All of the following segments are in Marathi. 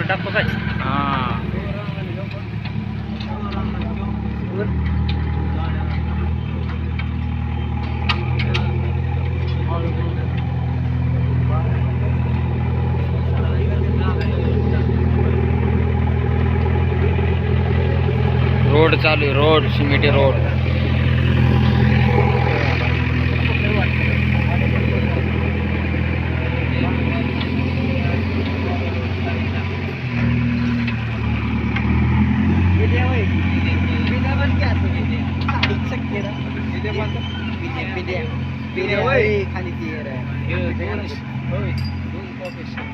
टाकतो काय हा रोड चालू आहे रोड सिमेंटी रोड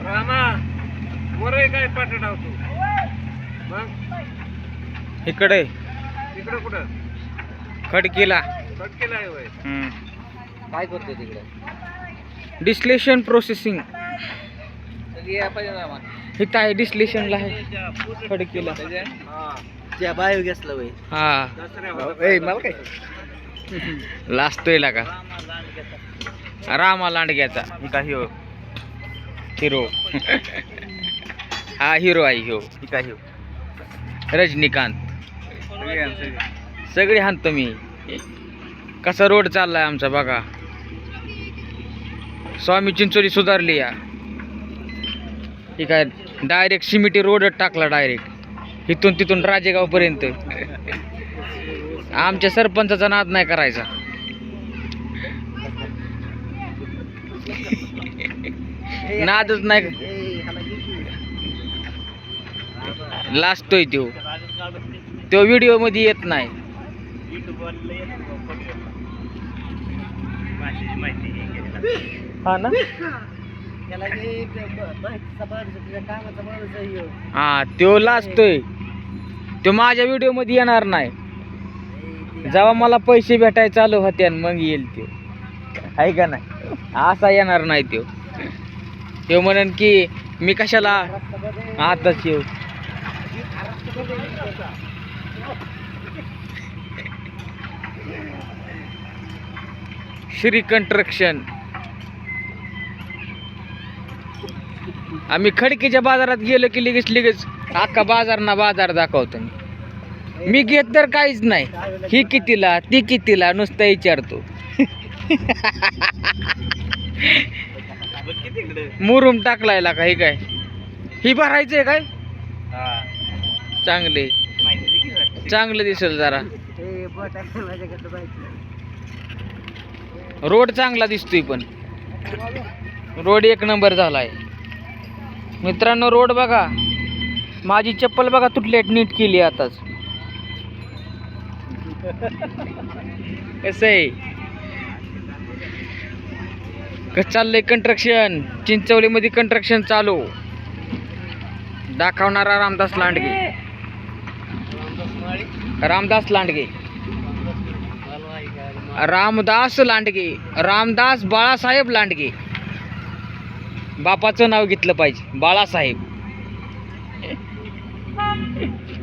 रामा वर काय पाठ डावतो मग इकडे तिकडं कुठं खडकीला कट केलाय होय काय करतोय तिकडे डिस्लेशन प्रोसेसिंग सगळी आपण रामा इथं आहे डिस्लेशनला आहे खडकीला त्या बायोगॅसला होय हा ए मला काय लाजतोय का रामा लांडग्याचा का हिरो हिरो हा हिरो आहे ह्यो का ह्यो रजनीकांत सगळी हाणतो मी कसा रोड चाललाय आमचा बघा स्वामी चिंचोली सुधारली या ठीक आहे डायरेक्ट सिमिटी रोडच टाकला डायरेक्ट इथून तिथून राजेगाव पर्यंत आमच्या सरपंचाचा नाद नाही करायचा नादच नाही लाजतोय तो व्हिडिओ मध्ये येत नाही हा ना हा तो लाजतोय तो माझ्या व्हिडिओ मध्ये येणार नाही जेव्हा मला पैसे भेटायला चालू होते मग येईल तो आहे का नाही असा येणार नाही तो म्हणन की मी कशाला आताच येऊ श्री कंस्ट्रक्शन आम्ही खडकीच्या बाजारात गेलो की लगेच अख्खा बाजार दाखवतो मी घेत तर काहीच नाही ही कितीला ती कितीला नुसतं विचारतो मुरुम टाकलाय का हे काय ही भरायचंय काय चांगलं दिसेल जरा रोड चांगला दिसतोय पण रोड एक नंबर झालाय मित्रांनो रोड बघा माझी चप्पल बघा तुटली नीट केली आताच कसं आहे कसं चाललंय कंस्ट्रक्शन चिंचवली मध्ये कंस्ट्रक्शन चालू दाखवणारा रामदास लांडगे रामदास बाळासाहेब लांडगे बापाचं नाव घेतलं पाहिजे बाळासाहेब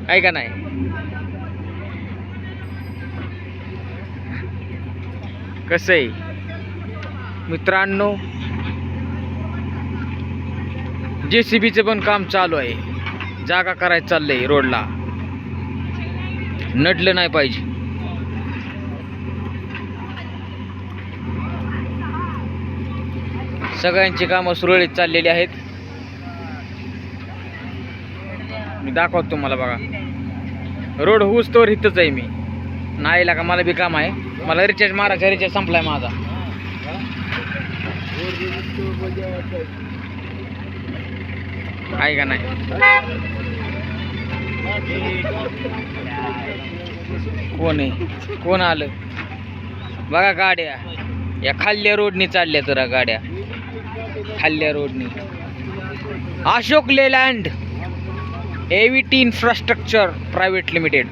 आहे का नाही कसं आहे मित्रांनो JCBचं पण काम चालू आहे जागा करायचं चाललंय रोडला नडलं नाही पाहिजे सगळ्यांची कामं सुरळीत चाललेली आहेत मी दाखवतो तुम्हाला बघा रोड होऊस तोवर इथंच आहे मी नाही का मला बी काम आहे मला रिचार्ज मारायचा रिचार्ज संपलाय माझा आहे का नाही कोण आलं बघा गाड्या या खाल्ल्या रोडनी चालल्या तर गाड्या खाल्ल्या रोडनी Ashok Leyland AVT infrastructure private limited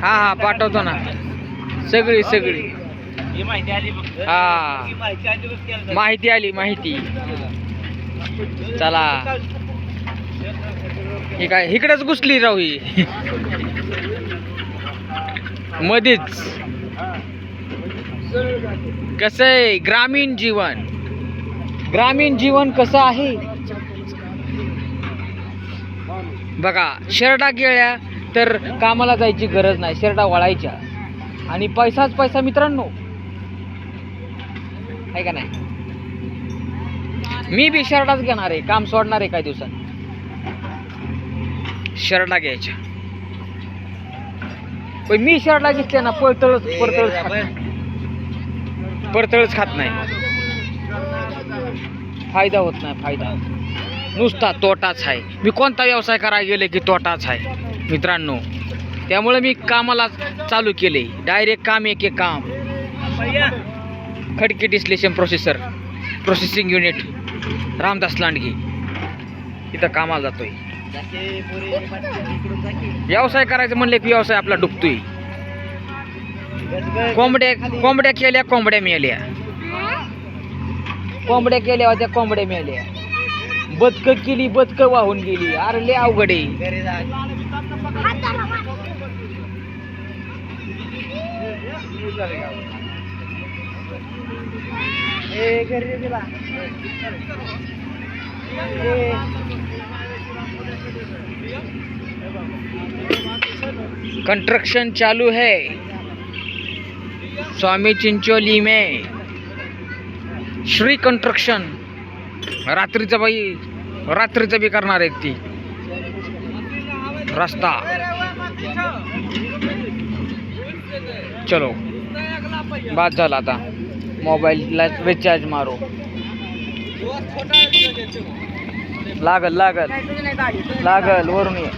हा पाठवतो ना सगळी हा माहिती चला ही काय इकडेच घुसली राहू ही मध्येच कसं आहे ग्रामीण जीवन, ग्रामीण जीवन कसं आहे बघा. शेरडा गेल्या तर कामाला जायची गरज नाही, शेरडा वळायच्या आणि पैसाच पैसा मित्रांनो, आहे का नाही. मी बी शेरडाच घेणार आहे, काम सोडणार आहे काही दिवसात. शेरडा घ्यायच्या, पण मी शेरडा घेतले ना परतळच खात नाही. फायदा होत नाही, फायदा नुसता तोटाच आहे. मी कोणता व्यवसाय करायला गेले की तोटाच आहे मित्रांनो. त्यामुळे मी कामाला चालू केले, डायरेक्ट काम एक काम. खडकी डिस्लेशन प्रोसेसिंग युनिट रामदास लांडगे इथं कामाला जातोय. व्यवसाय करायचं म्हणले की व्यवसाय आपला डुबतोय. कोंबड्या केल्या, कोंबड्या मिळाल्या, कोंबड्या केल्या होत्या, कोंबड्या मिळाल्या. बदकं केली, बदकं वाहून गेली. अरे लय अवघड आहे. कंस्ट्रक्शन चालू है स्वामी चिंचोली में. श्री कंस्ट्रक्शन रात्रीचं बी करणार आहेत ती रस्ता. चलो बाद झाला, आता मोबाईलला रिचार्ज मारो. लागल वरून ये.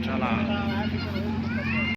चला